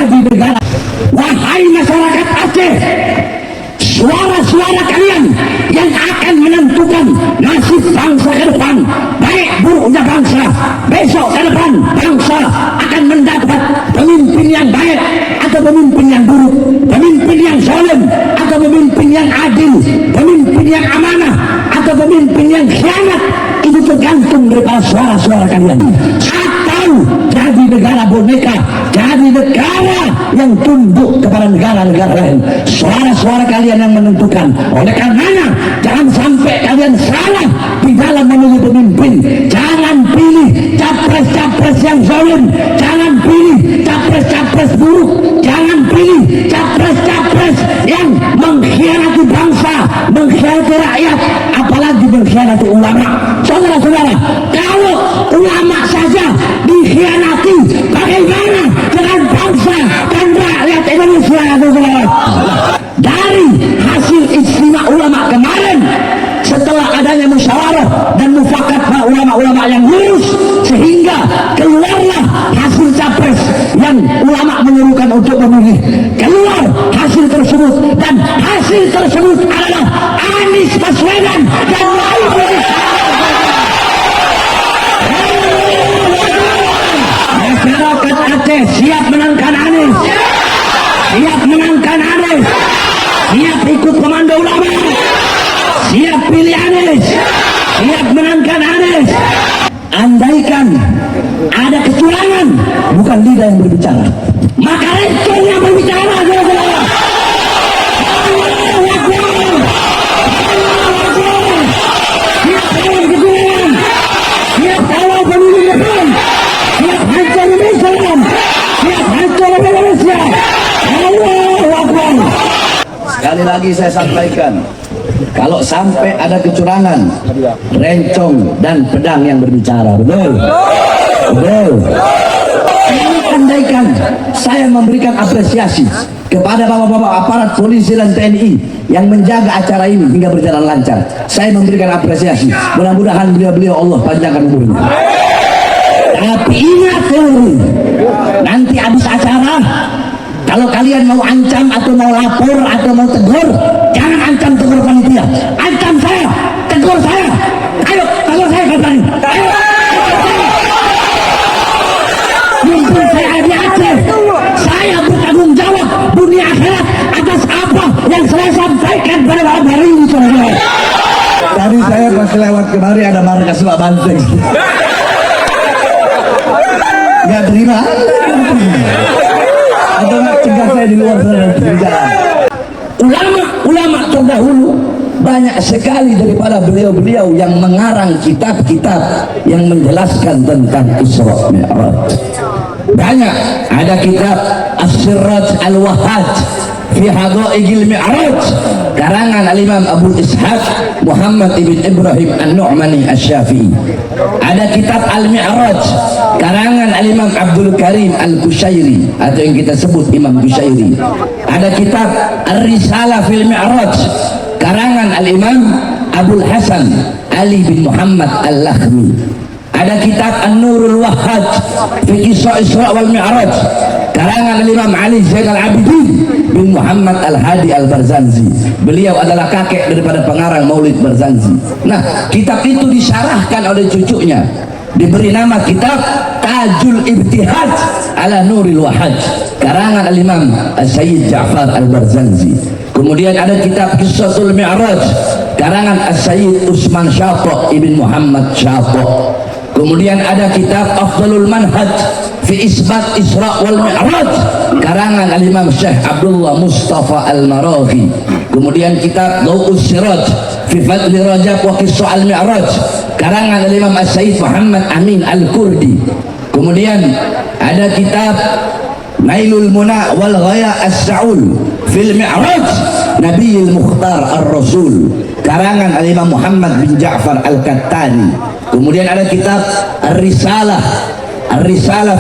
jadi negara. Wahai masyarakat Aceh, suara-suara kalian yang akan menentukan nasib bangsa ke depan, baik buruknya bangsa, besok ke depan bangsa akan mendapat pemimpin yang baik atau pemimpin yang buruk, pemimpin yang zalim atau pemimpin yang adil, pemimpin yang amanah atau pemimpin yang khianat. Itu tergantung daripada suara-suara kalian. Atau jadi negara boneka, jadi negara yang tunduk kepada negara-negara lain. Suara-suara kalian yang menentukan. Oleh karenanya, jangan sampai kalian salah di dalam memilih pemimpin. Jangan pilih capres-capres yang zalim, jangan pilih capres-capres buruk, jangan pilih capres-capres yang mengkhianati bangsa, mengkhianati rakyat, apalagi mengkhianati ulama. Saudara-saudara, kalau ulama saja dikhianati, bagaimana dengan bangsa dan rakyat Indonesia? Dari hasil istimewa ulama kemarin, setelah adanya musyawarah dan mufakat para ulama-ulama yang lurus, sehingga keluarlah hasil capres yang ulama menyuruhkan untuk memilih. Keluar hasil tersebut, dan hasil tersebut adalah Anies Baswedan dan Muhaimin Iskandar. Masyarakat Aceh siap menangkan Anies, siap menangkan Anies, siap ikut komando ulama, siap pilih Anies, siap menangkan Anies. Andaikan ada kecurangan, bukan lidah yang berbicara, maka rencong yang berbicara. Siap tahu kecurangan, siap tahu pemilu depan, siap hancur Indonesia, siap hancur Indonesia. Allahu Akbar. Sekali lagi saya sampaikan, kalau sampai ada kecurangan, rencong dan pedang yang berbicara. Betul? Betul. Andaikan saya memberikan apresiasi kepada bapak-bapak aparat polisi dan TNI yang menjaga acara ini hingga berjalan lancar, saya memberikan apresiasi. Mudah-mudahan beliau Allah panjangkan umurnya. Tapi ingat nanti habis acara, kalau kalian mau ancam atau mau lapor atau mau tegur, jangan ancam tegur panitia, ancam saya, tegur saya. Ayo, tegur saya kembali. Ayo. Mumpung saya di Aceh, saya bertanggung jawab dunia akhirat atas apa yang saya sampaikan pada malam hari ini. Tadi saya pas lewat kemari ada markas Pak Banteng. Nggak terima. Atau nggak cegah saya di luar sana di jalan. Ulama terdahulu banyak sekali daripada beliau-beliau yang mengarang kitab-kitab yang menjelaskan tentang Isra Mi'raj. Banyak, ada kitab As-Siraj Al-Wahhaj fi Haqa'iqil Mi'raj karangan Al-Imam Abu Ishaq Muhammad ibn Ibrahim An-Nu'mani Asy-Syafi'i. Ada kitab Al-Mi'raj karangan Al-Imam Abdul Karim Al-Qushairi atau yang kita sebut Imam Qushairi. Ada kitab Ar-Risalah fil Mi'raj karangan Al-Imam Abul Hasan Ali bin Muhammad Al-Lakhmi. Ada kitab An-Nurul Wahhaj fi Qissa Isra wal Mi'raj karangan Imam Ali Zainal Abidin bin Muhammad Al-Hadi Al-Barzanji. Beliau adalah kakek daripada pengarang Maulid Barzanji. Nah, kitab itu disyarahkan oleh cucunya, diberi nama kitab Tajul Ibtihaj ala Nuril Wahhaj karangan Imam Sayyid Ja'far Al-Barzanji. Kemudian ada kitab Qissatul Mi'raj karangan Sayyid Utsman Syata ibn Muhammad Syata. Kemudian ada kitab Afdalul Manhaj fi Isbat Isra wal Mi'raj karangan Al-Imam Syekh Abdullah Mustafa Al-Maraghi. Kemudian kitab Daw'us Siraj fi Fadli Rajab wa Qissa Al-Mi'raj karangan Al-Imam As-Sayyid Muhammad Amin Al-Kurdi. Kemudian ada kitab Nailul Muna wal Ghaya As-Sa'ul fil Mi'raj Nabiyil Mukhtar Ar-Rasul karangan Al-Imam Muhammad bin Ja'far Al-Kattani. Kemudian ada kitab Ar-Risalah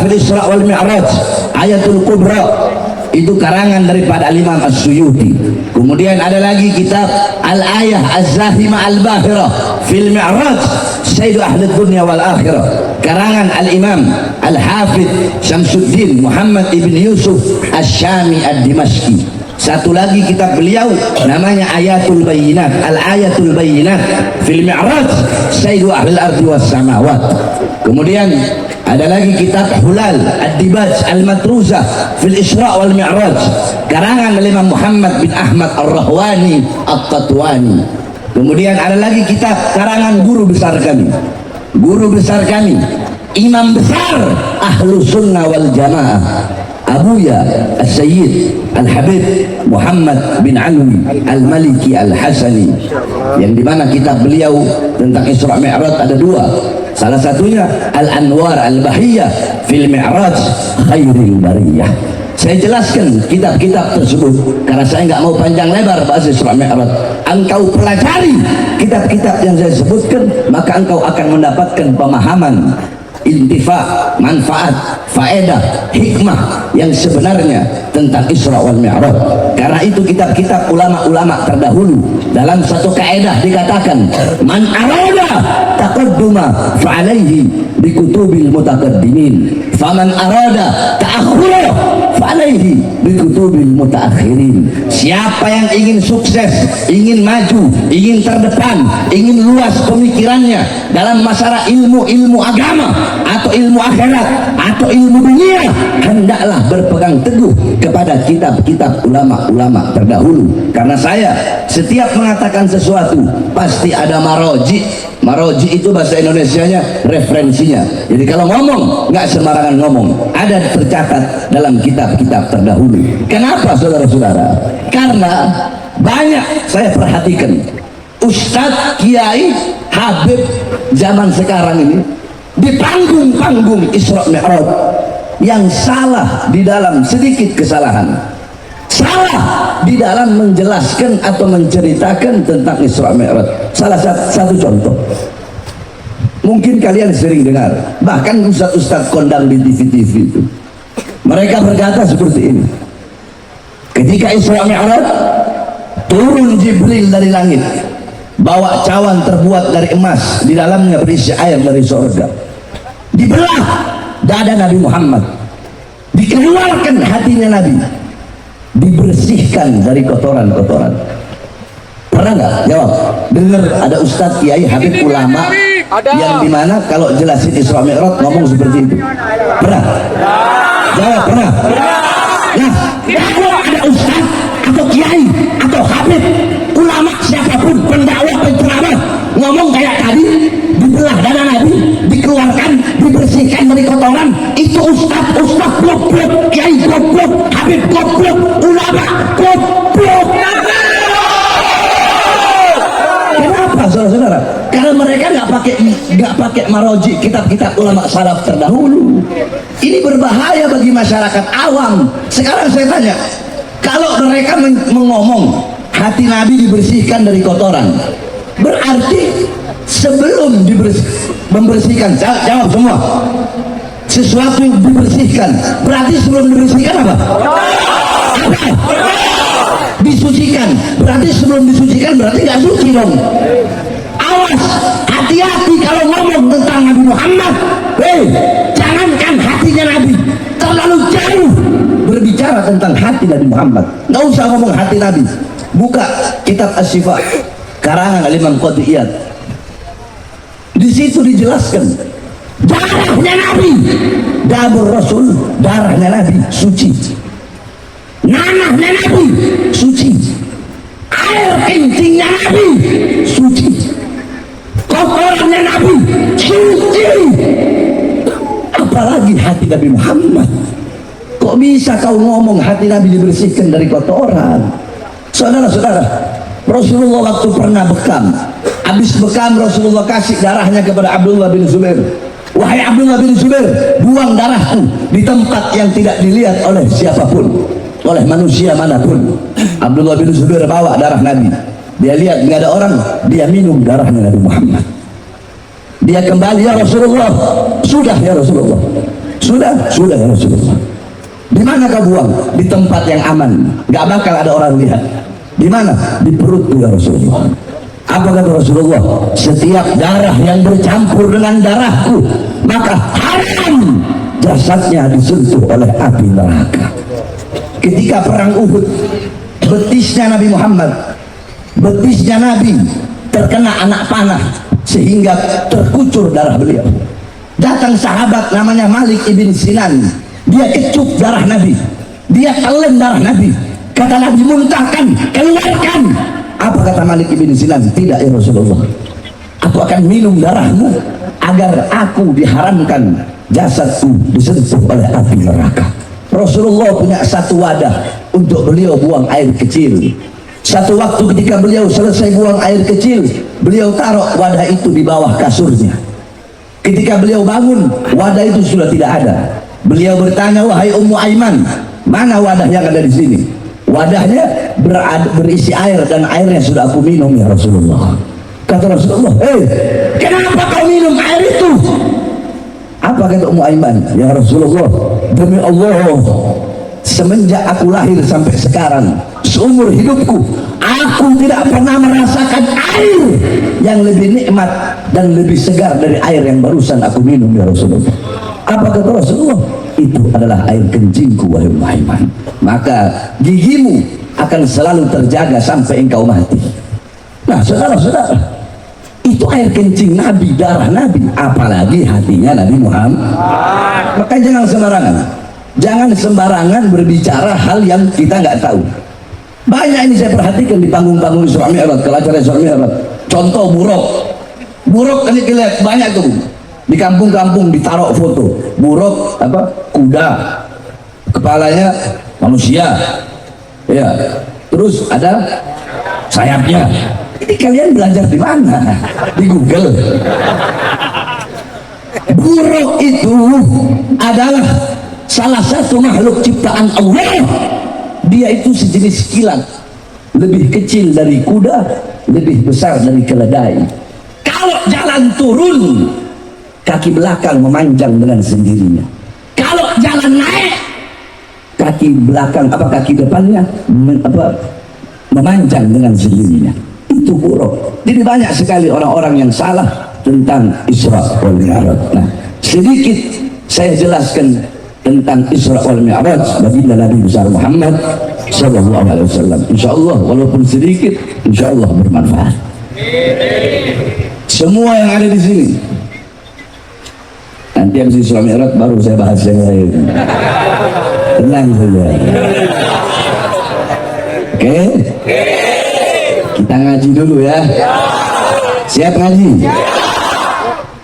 fil Isra wal Mi'raj Ayatul Kubra, itu karangan daripada Al-Imam As-Suyuti. Kemudian ada lagi kitab Al-Ayah Az-Zahimah Al-Bahirah fil Mi'raj Sayyidu Ahli Dunya wal Akhirah, karangan Al-Imam Al-Hafidh Syamsuddin Muhammad ibn Yusuf Asy-Syami Ad-Dimashqi. Satu lagi kitab beliau namanya Ayatul Bayyinat, Al-Ayatul Bayyinat fil Mi'raj Sayyidu Ahli Al-Ardi was Samawat. Kemudian ada lagi kitab Hulal Ad-Dibaj Al-Matruzah fil Isra wal Mi'raj, karangan Imam Muhammad bin Ahmad Ar-Rahwani At-Tatwani. Kemudian ada lagi kitab karangan guru besar kami, imam besar Ahlus Sunnah wal Jamaah, Abuya As-Sayyid Al-Habib Muhammad bin Alwi Al-Maliki Al-Hasani, yang dimana kitab beliau tentang Isra Mi'raj ada dua. Salah satunya Al-Anwar Al-Bahiyah fil Mi'raj Khairil Bariyah. Saya jelaskan kitab-kitab tersebut karena saya nggak mau panjang lebar bahas Isra Mi'raj. Engkau pelajari kitab-kitab yang saya sebutkan, maka engkau akan mendapatkan pemahaman, intifa, manfaat, faedah, hikmah yang sebenarnya tentang Isra wal Mi'raj. Karena itu kitab-kitab ulama-ulama terdahulu dalam satu kaidah dikatakan, man arada taqadduma fa'alaihi bikutubil mutaqaddimin, faman arada ta'akhura fa'alaihi bikutubil mutaakhirin. Siapa yang ingin sukses, ingin maju, ingin terdepan, ingin luas pemikirannya dalam masalah ilmu agama atau ilmu akhirat atau ilmu dunia, hendaklah berpegang teguh kepada kitab-kitab ulama-ulama terdahulu. Karena saya setiap mengatakan sesuatu pasti ada maroji. Maroji itu bahasa Indonesianya referensinya. Jadi kalau ngomong nggak sembarangan ngomong, ada tercatat dalam kitab-kitab terdahulu. Kenapa saudara-saudara? Karena banyak saya perhatikan Ustadz, Kiai, Habib zaman sekarang ini di panggung-panggung Isra Mi'raj yang salah di dalam sedikit kesalahan, salah di dalam menjelaskan atau menceritakan tentang Isra Mi'raj. Salah satu contoh, mungkin kalian sering dengar, bahkan ustaz-ustaz kondang di TV-TV itu, mereka berkata seperti ini: ketika Isra Mi'raj turun Jibril dari langit, bawa cawan terbuat dari emas, di dalamnya berisi air dari surga, dibelah dada Nabi Muhammad, dikeluarkan hatinya Nabi, dibersihkan dari kotoran-kotoran. Pernah nggak? Jawab. Dengar ada ustadz, kiai, habib, ulama yang dimana kalau jelasin Isra Mi'raj ngomong seperti itu? Pernah? Jawab, pernah? Nah, kalau ada ustadz atau kiai atau habib, ulama, siapapun, pendakwah, penceramah ngomong kayak tadi, dibelah dada Nabi, dikeluarkan, dibersihkan dari kotoran, itu ustadz goblok, kiai goblok, habib goblok, ulama goblok. Kenapa saudara-saudara? Karena mereka nggak pakai maroji, kitab-kitab ulama salaf terdahulu. Ini berbahaya bagi masyarakat awam. Sekarang saya tanya, kalau mereka mengomong hati Nabi dibersihkan dari kotoran, berarti sebelum membersihkan, jawab semua, sesuatu yang dibersihkan, berarti sebelum dibersihkan apa? Disucikan, berarti sebelum disucikan berarti nggak suci dong. Awas, hati-hati kalau ngomong tentang Nabi Muhammad. Jangankan hatinya Nabi, terlalu jauh berbicara tentang hati Nabi Muhammad. Nggak usah ngomong hati Nabi. Buka kitab Asy-Syifa karangan Imam Qadhi Iyad. Di situ dijelaskan darahnya Nabi, dambur Rasul, darahnya Nabi suci, nanahnya Nabi suci, air kencingnya Nabi suci, kotorannya Nabi suci. Apalagi hati Nabi Muhammad. Kok bisa kau ngomong hati Nabi dibersihkan dari kotoran? Saudara-saudara, Rasulullah waktu pernah bekam, habis bekam Rasulullah kasih darahnya kepada Abdullah bin Zubair. Wahai Abdullah bin Zubair, buang darahku di tempat yang tidak dilihat oleh siapapun, oleh manusia manapun. Abdullah bin Zubair bawa darah Nabi, dia lihat nggak ada orang, dia minum darahnya Nabi Muhammad. Dia kembali, ya Rasulullah, sudah ya Rasulullah, sudah ya Rasulullah. Di mana kau buang? Di tempat yang aman, nggak bakal ada orang lihat. Di mana? Di perutku ya Rasulullah. Apa kata Rasulullah? Setiap darah yang bercampur dengan darahku maka haram jasadnya disentuh oleh api neraka. Ketika perang Uhud, betisnya Nabi Muhammad, betisnya Nabi terkena anak panah sehingga terkucur darah beliau. Datang sahabat namanya Malik ibn Sinan, dia kecup darah Nabi, dia telan darah Nabi. Kata Nabi, muntahkan, keluarkan. Apa kata Malik ibn Sinan? Tidak ya Rasulullah, aku akan minum darahmu agar aku diharamkan jasadku disentuh oleh api neraka. Rasulullah punya satu wadah untuk beliau buang air kecil. Satu waktu ketika beliau selesai buang air kecil, beliau taruh wadah itu di bawah kasurnya. Ketika beliau bangun, wadah itu sudah tidak ada. Beliau bertanya, wahai Ummu Aiman, mana wadah yang ada di sini? Wadahnya berisi air dan airnya sudah aku minum ya Rasulullah. Kata Rasulullah, kenapa kau minum air itu? Apa kata Ummu Aiman? Ya Rasulullah, demi Allah, semenjak aku lahir sampai sekarang, seumur hidupku aku tidak pernah merasakan air yang lebih nikmat dan lebih segar dari air yang barusan aku minum ya Rasulullah. Apa kata Rasulullah? Itu adalah air kencingku wahai Ummu Aiman. Maka gigimu akan selalu terjaga sampai engkau mati. Nah saudara-saudara, itu air kencing Nabi, darah Nabi, apalagi hatinya Nabi Muhammad. Maka jangan sembarangan, jangan sembarangan berbicara hal yang kita nggak tahu. Banyak ini saya perhatikan di panggung-panggung Isra Mi'raj, kalau acara Isra Mi'raj. Contoh buruk ini lihat banyak tuh di kampung-kampung ditaruh foto buruk apa kuda, kepalanya manusia, ya, terus ada sayapnya. Ini kalian belajar di mana? Di Google. Buruk itu adalah salah satu makhluk ciptaan Allah. Dia itu sejenis kilat, lebih kecil dari kuda, lebih besar dari keledai. Kalau jalan turun, kaki belakang memanjang dengan sendirinya. Kalau jalan naik, kaki belakang kaki depannya memanjang dengan sendirinya. Itu buruk. Jadi banyak sekali orang-orang yang salah tentang Isra wal Mi'raj. Nah, sedikit saya jelaskan tentang Isra wal Mi'raj baginda Nabi besar Muhammad sallallahu alaihi wasallam. Insyaallah walaupun sedikit, insyaallah bermanfaat. Semua yang ada di sini. Nanti habis Isra Mi'raj baru saya bahas yang lain. Tenang saja. Oke? Kita ngaji dulu ya. Siap ngaji?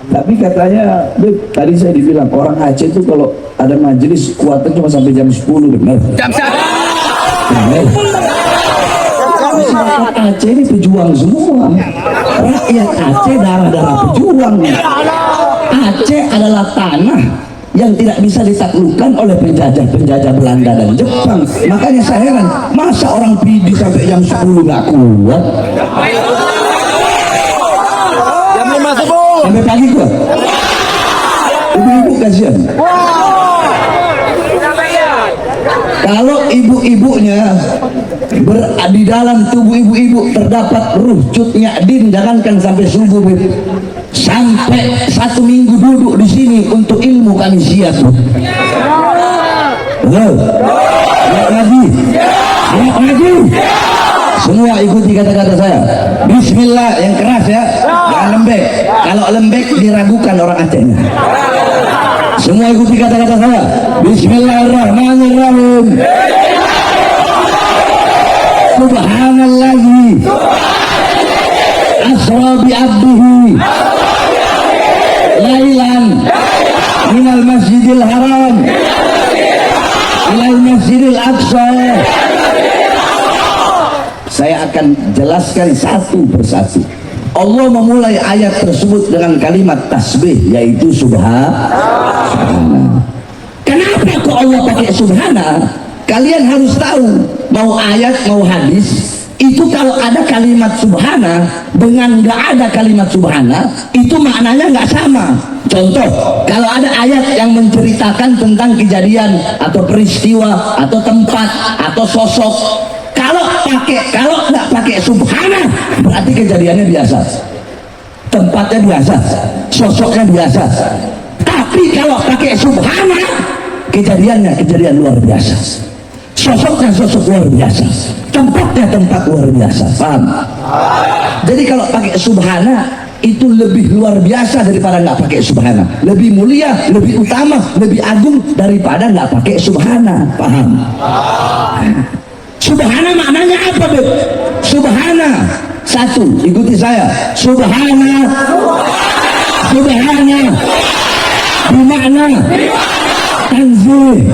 Tapi katanya, tadi saya dibilang orang Aceh itu kalau ada majelis kuatnya cuma sampai jam 10, benar? Jam 1. Benar. Masyarakat Aceh ini pejuang semua. Rakyat Aceh darah-darah pejuang. Aceh adalah tanah yang tidak bisa ditaklukkan oleh penjajah Belanda dan Jepang. Makanya saya heran, masa orang pidi sampai jam 10 gak kuat? Jam 5 subuh sampai pagi kuat? Ibu-ibu kasihan. Kalau ibu-ibunya di dalam tubuh ibu-ibu terdapat ruh cutnya din, jangankan sampai subuh, sampai 1 minggu duduk di sini untuk ilmu kami siap. Lagi, semua ikuti kata-kata saya. Bismillah yang keras ya, jangan lembek. Kalau lembek diragukan orang Acehnya. Semua ikuti kata-kata saya. Bismillahirrahmanirrahim. Subhanallahi asra bi abdihi lailan minal masjidil haram ilal masjidil aqsa. Saya akan jelaskan satu persatu. Allah memulai ayat tersebut dengan kalimat tasbih, yaitu subhana. Kenapa kok Allah pakai subhana? Kalian harus tahu, mau ayat mau hadis, itu kalau ada kalimat subhana dengan nggak ada kalimat subhana, itu maknanya nggak sama. Contoh, kalau ada ayat yang menceritakan tentang kejadian atau peristiwa atau tempat atau sosok, Kalau nggak pakai subhana berarti kejadiannya biasa, tempatnya biasa, sosoknya biasa. Tapi kalau pakai subhana, kejadiannya kejadian luar biasa, sosoknya sosok luar biasa, tempatnya tempat luar biasa. Paham? Jadi kalau pakai subhana itu lebih luar biasa daripada nggak pakai subhana, lebih mulia, lebih utama, lebih agung daripada nggak pakai subhana. Paham? Subhana maknanya apa, Beb? Subhana, satu, ikuti saya. Subhana bermakna tanzih,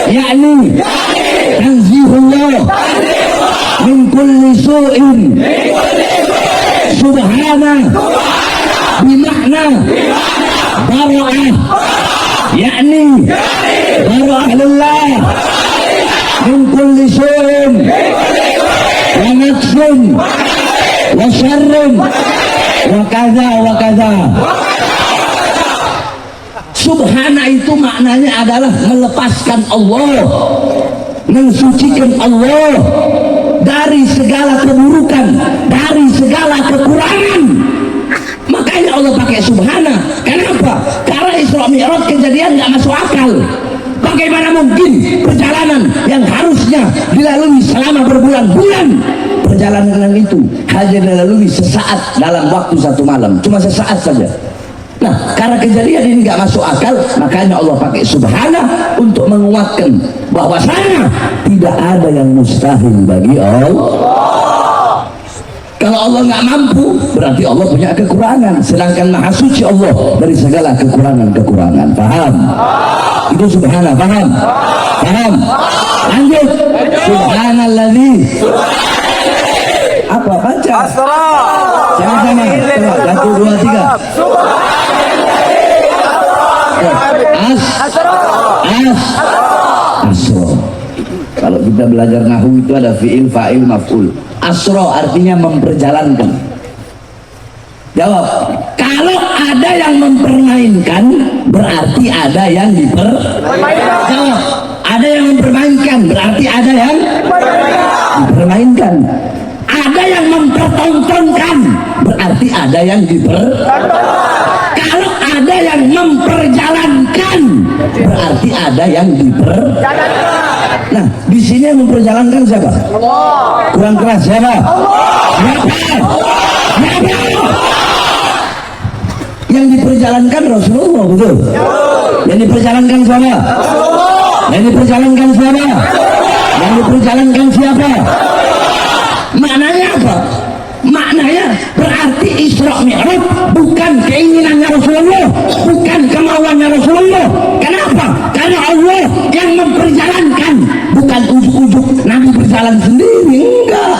yakni tanzihullah min kulli su'in. Subhana bermakna bara'ah, yakni bara'ah lillah min kulli su'in wa naqsin wa syarrin wa kadza wa kadza. Subhana itu maknanya adalah melepaskan Allah, mensucikan Allah dari segala keburukan, dari segala kekurangan. Makanya Allah pakai subhana. Kenapa? Karena Isra Mi'raj kejadian nggak masuk akal. Bagaimana mungkin perjalanan yang harusnya dilalui selama berbulan-bulan, perjalanan itu hanya dilalui sesaat dalam waktu satu malam, cuma sesaat saja. Nah, karena kejadian ini nggak masuk akal, makanya Allah pakai subhana untuk menguatkan bahwasanya tidak ada yang mustahil bagi Allah. Kalau Allah nggak mampu, berarti Allah punya kekurangan. Sedangkan Maha Suci Allah dari segala kekurangan-kekurangan. Paham? Itu subhana. Paham? Paham? Lanjut. Subhanalladzi. Apa? Baca. Sama-sama. 1, 2, 3. Asro. Kalau kita belajar nahwu itu ada fi'il, fa'il, maf'ul. Asro artinya memperjalankan. Jawab. Kalau ada yang mempermainkan, berarti ada yang dipermainkan. Jawab. Ada yang mempermainkan, berarti ada yang dipermainkan. Ada yang mempertontonkan, berarti ada yang Kalau ada yang memperjalankan, berarti ada yang Nah, di sini yang memperjalankan siapa? Allah. Kurang keras siapa? Allah. Yang diperjalankan Rasulullah, betul? Yang diperjalankan siapa? Yang diperjalankan siapa? Yang diperjalankan siapa? Maknanya apa? Maknanya berarti Isra Mi'raj bukan keinginannya Rasulullah, bukan kemauannya Rasulullah. Kenapa? Karena Allah yang memperjalankan, bukan ujuk-ujuk Nabi berjalan sendiri. Enggak,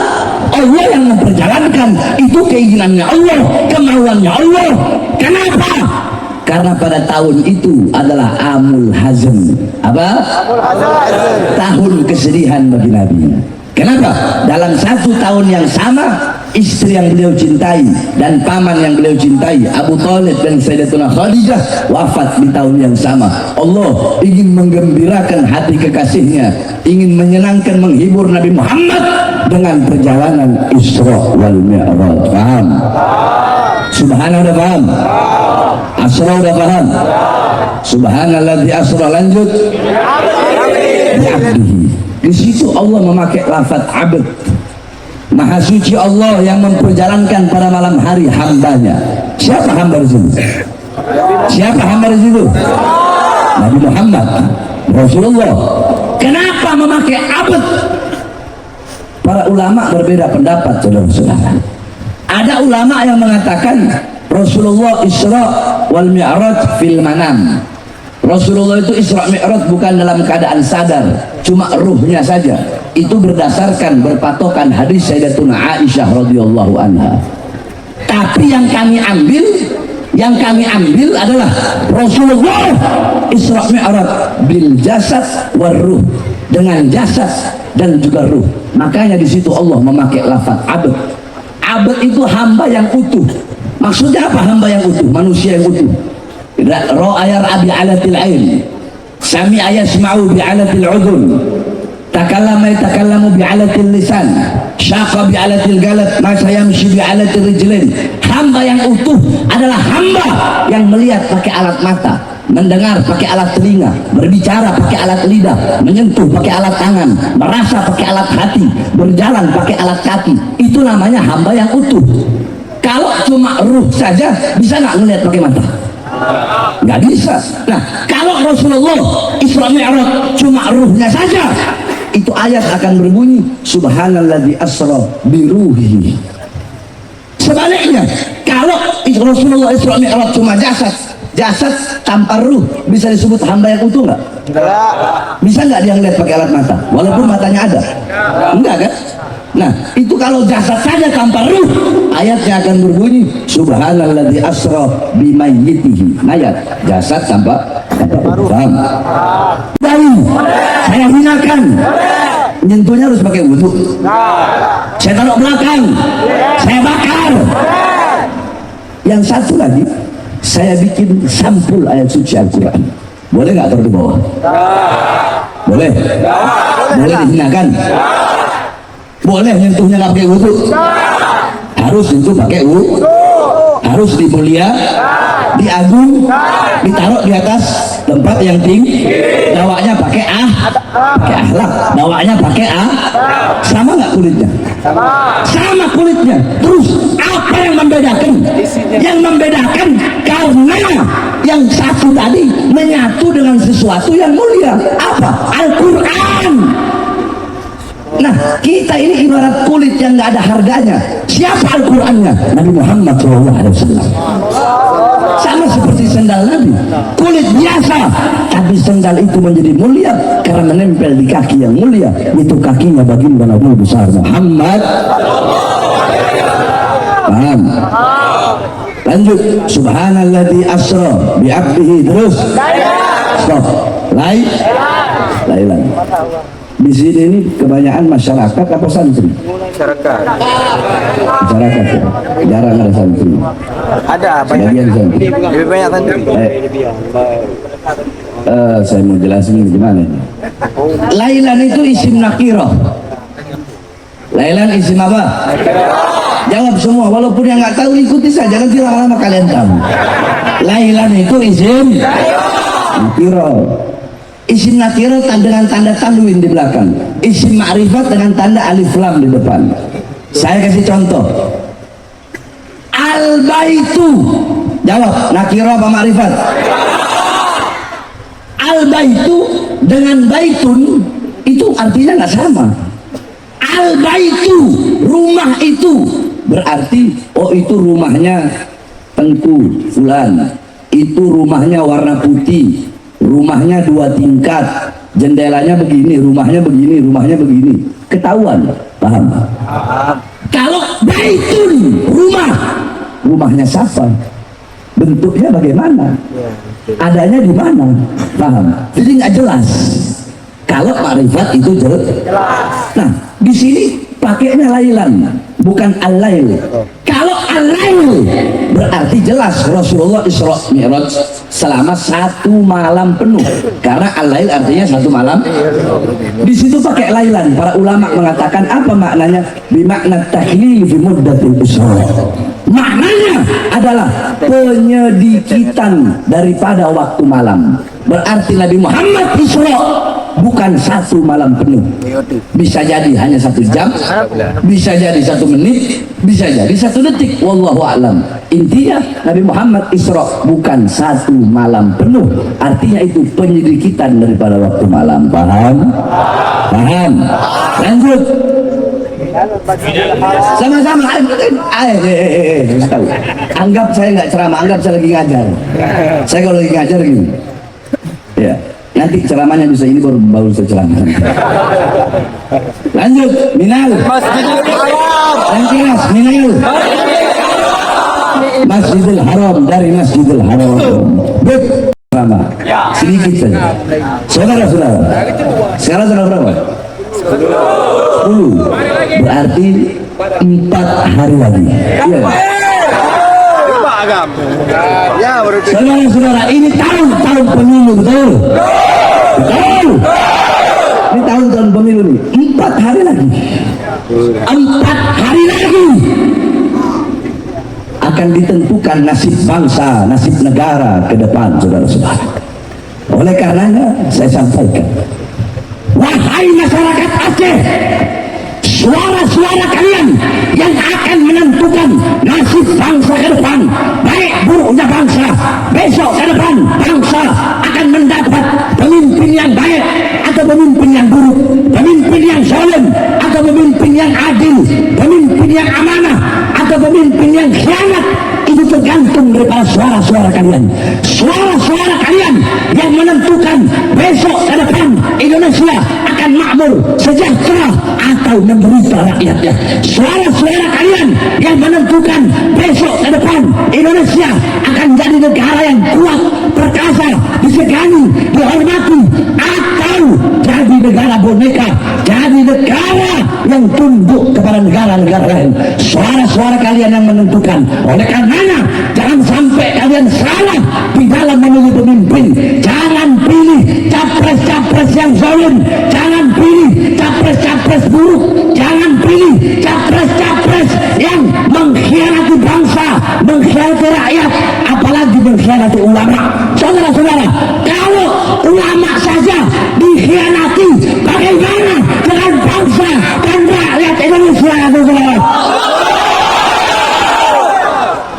Allah yang memperjalankan. Itu keinginannya Allah, kemauannya Allah. Kenapa? Karena pada tahun itu adalah Amul Hazm. Apa? Amul Hazm. Tahun kesedihan bagi Nabi. Kenapa? Dalam satu tahun yang sama, istri yang beliau cintai dan paman yang beliau cintai, Abu Thalib dan Sayyidatuna Khadijah, wafat di tahun yang sama. Allah ingin menggembirakan hati kekasihnya, ingin menyenangkan, menghibur Nabi Muhammad dengan perjalanan Isra wal Mi'raj. Paham? Subhanallah, udah paham? Asra udah paham? Subhanalladzi asra. Lanjut. Bi'abdihi. Di situ Allah memakai lafaz abd. Maha suci Allah yang memperjalankan pada malam hari hambanya. Siapa hamba di situ? Siapa hamba di situ? Nabi Muhammad, Rasulullah. Kenapa memakai abd? Para ulama berbeda pendapat, saudara-saudara. Ada ulama yang mengatakan Rasulullah Isra wal Mi'raj fil manam. Rasulullah itu Isra Mi'raj bukan dalam keadaan sadar, cuma ruhnya saja. Itu berdasarkan berpatokan hadis Sayyidatuna Aisyah radhiyallahu anha. Tapi yang kami ambil adalah Rasulullah Isra Mi'raj bil jasad war ruh, dengan jasad dan juga ruh. Makanya di situ Allah memakai lafaz abd. Abd itu hamba yang utuh. Maksudnya apa hamba yang utuh? Manusia yang utuh. Ra'ayar abi alatil ain, sami'a yasma'u bi alatil udhun, takallama yatakallamu bi bi'alatil lisan, syaqa bi'alatil galad, masa yamshi bi'alatil rijlain. Hamba yang utuh adalah hamba yang melihat pakai alat mata, mendengar pakai alat telinga, berbicara pakai alat lidah, menyentuh pakai alat tangan, merasa pakai alat hati, berjalan pakai alat kaki. Itu namanya hamba yang utuh. Kalau cuma ruh saja, bisa nggak ngelihat pakai mata? Nggak bisa. Nah, kalau Rasulullah Isra Mi'raj cuma ruhnya saja, itu ayat akan berbunyi subhanalladzi asra biruhihi. Sebaliknya, kalau Rasulullah Isra Mi'raj cuma jasad tanpa ruh, bisa disebut hamba yang utuh nggak? Bisa nggak dia ngeliat pakai alat mata walaupun matanya ada? Enggak kan? Nah, itu kalau jasad saja tanpa ruh, ayatnya akan berbunyi subhanalladzi asra bimayyitihi. Ayat jasad tanpa ruh. Saya hinakan, nyentuhnya harus pakai wudu. Saya taruh belakang, saya bakar. Yang satu lagi, saya bikin sampul ayat suci Al-Quran. Boleh nggak taruh di bawah? Boleh? Boleh dihinakan? Boleh nyentuhnya nggak pakai wudu? Harus nyentuh pakai wudu. Harus dimulia, diagung, ditaruh di atas tempat yang tinggi. Bawanya pakai pakai ahlak. Bawanya pakai sama nggak kulitnya? Sama kulitnya. Terus apa yang membedakan? Yang membedakan karena yang satu tadi menyatu dengan sesuatu yang mulia. Apa? Al-Quran. Nah, kita ini ibarat kulit yang nggak ada harganya. Siapa Al-Qurannya? Nabi Muhammad SAW. Sama seperti sendal Nabi, kulit biasa, tapi sendal itu menjadi mulia karena menempel di kaki yang mulia. Itu kakinya baginda Nabi besar Muhammad. Paham? Lanjut. Subhanalladzi asra bi'abdihi. Terus stop. Lailan. Di sini ini kebanyakan masyarakat apa santri? Masyarakat ya. Jarang ada santri. Ada banyak santri. Lebih banyak santri. Saya mau jelasin gimana ini. Lailan itu isim nakirah. Lailan isim apa? Jawab semua, walaupun yang nggak tahu ikuti saja, nanti lama-lama kalian tahu. Lailan itu isim nakirah. Isim nakirah dengan tanda tanwin di belakang, isim ma'rifat dengan tanda alif lam di depan. Saya kasih contoh. Al-baitu, jawab nakirah apa ma'rifat? Al-baitu dengan baitun itu artinya nggak sama. Al-baitu, rumah itu, berarti oh itu rumahnya Tengku Fulan, itu rumahnya warna putih, rumahnya 2 tingkat, jendelanya begini, rumahnya begini, rumahnya begini. Ketahuan, paham? Kalau baitun, rumahnya siapa? Bentuknya bagaimana? Adanya di mana? Paham? Jadi nggak jelas. Kalau ma'rifat itu jelas. Nah, di sini pakainya lailan, bukan al-lail. Kalau al-lail berarti jelas Rasulullah Isra Mi'raj selama 1 malam penuh. Karena al-lail artinya 1 malam. Di situ pakai lailan. Para ulama mengatakan apa maknanya? Bimakna tahlil fi muddatil isra. Maknanya adalah penyedikitan daripada waktu malam. Berarti Nabi Muhammad Isra bukan 1 malam penuh. Bisa jadi hanya 1 jam, bisa jadi 1 menit, bisa jadi 1 detik. Wallahu a'lam. Intinya Nabi Muhammad Isra bukan 1 malam penuh. Artinya itu penyedikitan daripada waktu malam. Paham? Paham? Lanjut. Sama-sama. Anggap saya nggak ceramah, anggap saya lagi ngajar. Saya kalau lagi ngajar gini. Ya, nanti ceramahnya bisa ini baru saya ceramah. Lanjut, minal. Yang keras, minal. Masjidil Haram, dari Masjidil Haram. Ceramah. Sedikit saja. Saudara-saudara. Sekarang saudara berapa? 10. Berarti 4 hari lagi. Iya. Saudara-saudara, ini tahun pemilu, betul? Betul. Ini tahun pemilu nih. 4 hari lagi, 4 hari lagi akan ditentukan nasib bangsa, nasib negara ke depan, saudara-saudara. Oleh karenanya saya sampaikan, wahai masyarakat Aceh, suara-suara kalian yang akan menentukan nasib bangsa ke depan, baik buruknya bangsa besok ke depan, bangsa akan mendapat pemimpin yang baik atau pemimpin yang buruk, pemimpin yang zalim atau pemimpin yang adil, pemimpin yang amanah atau pemimpin yang khianat. Itu tergantung daripada suara-suara kalian. Suara-suara kalian yang menentukan besok ke depan Indonesia akan makmur, sejahtera atau menderita rakyatnya. Suara-suara kalian yang menentukan besok ke depan Indonesia akan jadi negara yang kuat, perkasa, disegani, dihormati, atau jadi negara boneka, jadi negara yang tunduk kepada negara-negara lain. Suara-suara kalian yang menentukan. Oleh karenanya jangan sampai kalian salah di dalam memilih pemimpin. Jangan pilih capres-capres yang zalim, jangan pilih capres-capres buruk, jangan pilih capres-capres yang mengkhianati bangsa, mengkhianati rakyat, apalagi mengkhianati ulama. Saudara-saudara, kalau ulama saja dikhianati, bagaimana dengan bangsa dan rakyat Indonesia, saudara?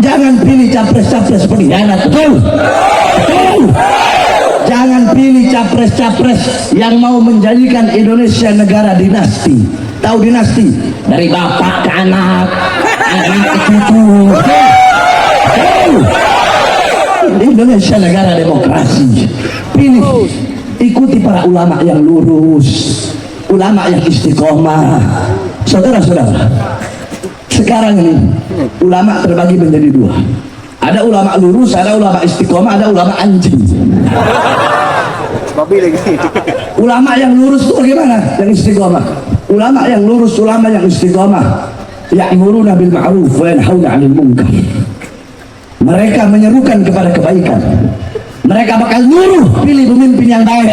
Jangan pilih capres-capres pengkhianat, betul? Betul. Jangan pilih capres-capres yang mau menjadikan Indonesia negara dinasti. Tahu dinasti? Dari bapak ke anak, anak ke cucu. Betul. Indonesia negara demokrasi. Pilih, ikuti para ulama yang lurus, ulama yang istiqomah. Saudara-saudara, sekarang ini ulama terbagi menjadi 2. Ada ulama lurus, ada ulama istiqomah, ada ulama anjing. Babi lagi. Ulama yang lurus itu bagaimana? Yang istiqomah. Ulama yang lurus, ulama yang istiqomah, ya'muruna bil ma'ruf wa yanhauna 'anil munkar. Mereka menyerukan kepada kebaikan. Mereka bakal nyuruh pilih pemimpin yang baik,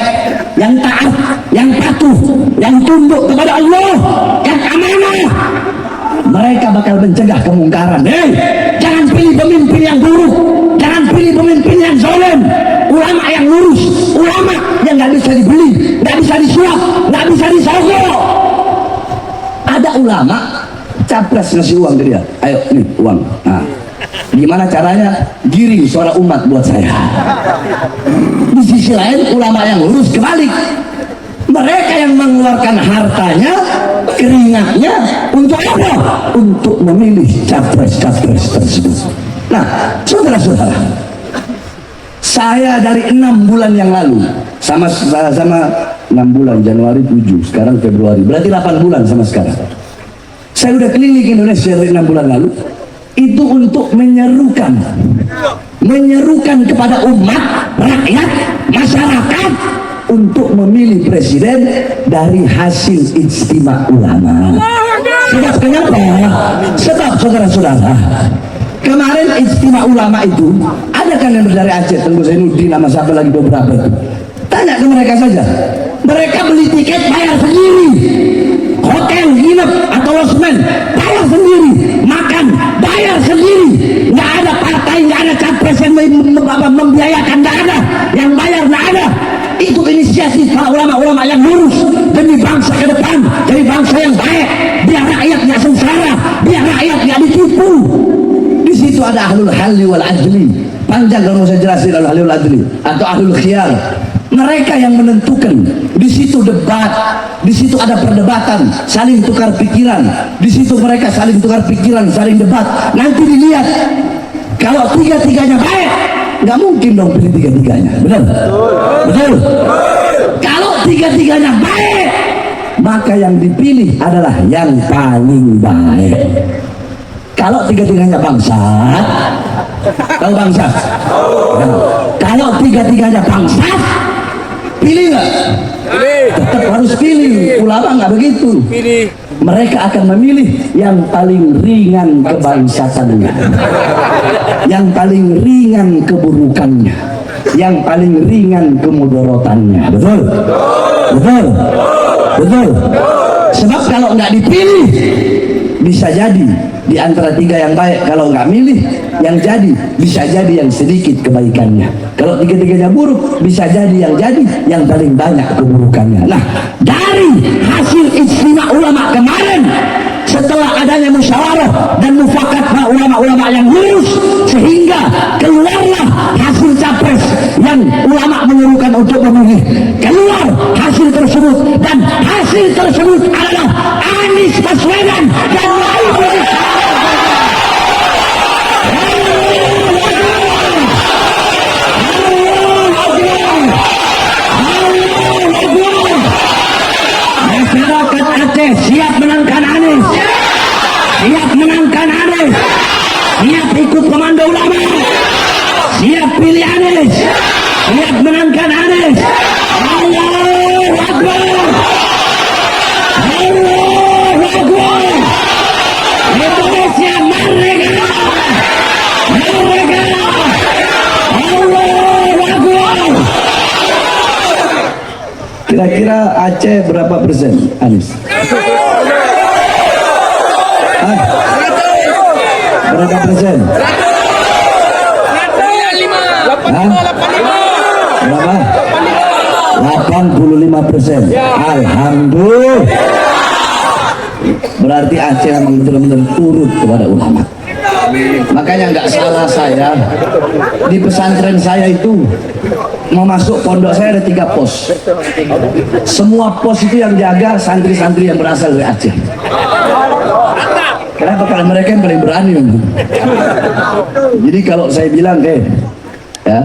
yang taat, yang patuh, yang tunduk kepada Allah, yang amanah. Mereka bakal mencegah kemungkaran. Jangan pilih pemimpin yang buruk, jangan pilih pemimpin yang zalim. Ulama yang lurus, ulama yang nggak bisa dibeli, nggak bisa disuap, nggak bisa disogok. Ada ulama capres ngasih uang ke dia, ayo nih uang. Nah, gimana caranya? Giring suara umat buat saya. Di sisi lain ulama yang lurus kebalik, mereka yang mengeluarkan hartanya, keringatnya untuk apa? Untuk memilih capres-capres tersebut. Nah, saudara-saudara, saya dari 6 bulan yang lalu sama 6 bulan, Januari 7, sekarang Februari, berarti 8 bulan sama sekarang. Saya udah keliling Indonesia dari 6 bulan lalu. Itu untuk menyerukan kepada umat, rakyat, masyarakat untuk memilih presiden dari hasil ijtima ulama. Sebab kenapa? Sebab saudara-saudara, kemarin ijtima ulama itu ada kan yang dari Aceh, Tengku Zainuddin nama siapa lagi beberapa itu. Tanya ke mereka saja. Mereka beli tiket bayar sendiri, hotel nginep atau losmen bayar sendiri, makan bayar sendiri. Nggak ada partai, nggak ada capres yang membiayakan, nggak ada yang bayar, nggak ada. Itu inisiatif para ulama-ulama yang lurus demi bangsa ke depan, dari bangsa yang baik, biar rakyat nggak sengsara, biar rakyat nggak ditipu. Di situ ada ahlul halli wal adli, panjang kalau saya jelasin ahlul halli wal adli atau ahlul khiyar. Mereka yang menentukan. Di situ debat, di situ ada perdebatan, saling tukar pikiran. Di situ mereka saling tukar pikiran, saling debat. Nanti dilihat kalau tiga-tiganya baik, nggak mungkin dong pilih tiga-tiganya, benar? Betul. Kalau tiga-tiganya baik, maka yang dipilih adalah yang paling baik. Kalau tiga-tiganya bangsat, tahu bangsat? Kalau tiga-tiganya bangsat, pilih nggak? Pilih. Tetap harus pilih. Ulama nggak begitu. Pilih. Mereka akan memilih yang paling ringan kebangsatannya, yang paling ringan keburukannya, yang paling ringan kemudorotannya. Betul? Betul? Betul? Sebab kalau nggak dipilih, bisa jadi di antara tiga yang baik. Kalau nggak milih, yang jadi bisa jadi yang sedikit kebaikannya. Kalau tiga-tiganya buruk, bisa jadi yang paling banyak keburukannya. Nah, dari hasil istimewa ulama kemarin, setelah adanya musyawarah dan mufakat ulama-ulama yang lurus, sehingga keluarlah hasil capres yang ulama menyuruhkan untuk memilih. Keluar hasil tersebut, dan hasil tersebut adalah Anies Baswedan dan Muhaimin Masyarakat Aceh siap menangkan Anies, siap menangkan Anies, siap ikut komando ulama, siap pilih Anies, siap menangkan Anies. Allahu Akbar, Allahu Akbar. Indonesia merdeka, merdeka. Allahu Akbar. Kira-kira Aceh berapa persen Anies? Berapa persen? Berapa? 85%. Alhamdulillah. Berarti Aceh memang benar-benar turut kepada ulama. Makanya nggak salah saya, di pesantren saya itu mau masuk pondok saya ada 3 pos. Semua pos itu yang jaga santri-santri yang berasal dari Aceh. Kenapa? Karena mereka yang paling berani. Jadi kalau saya bilang ya,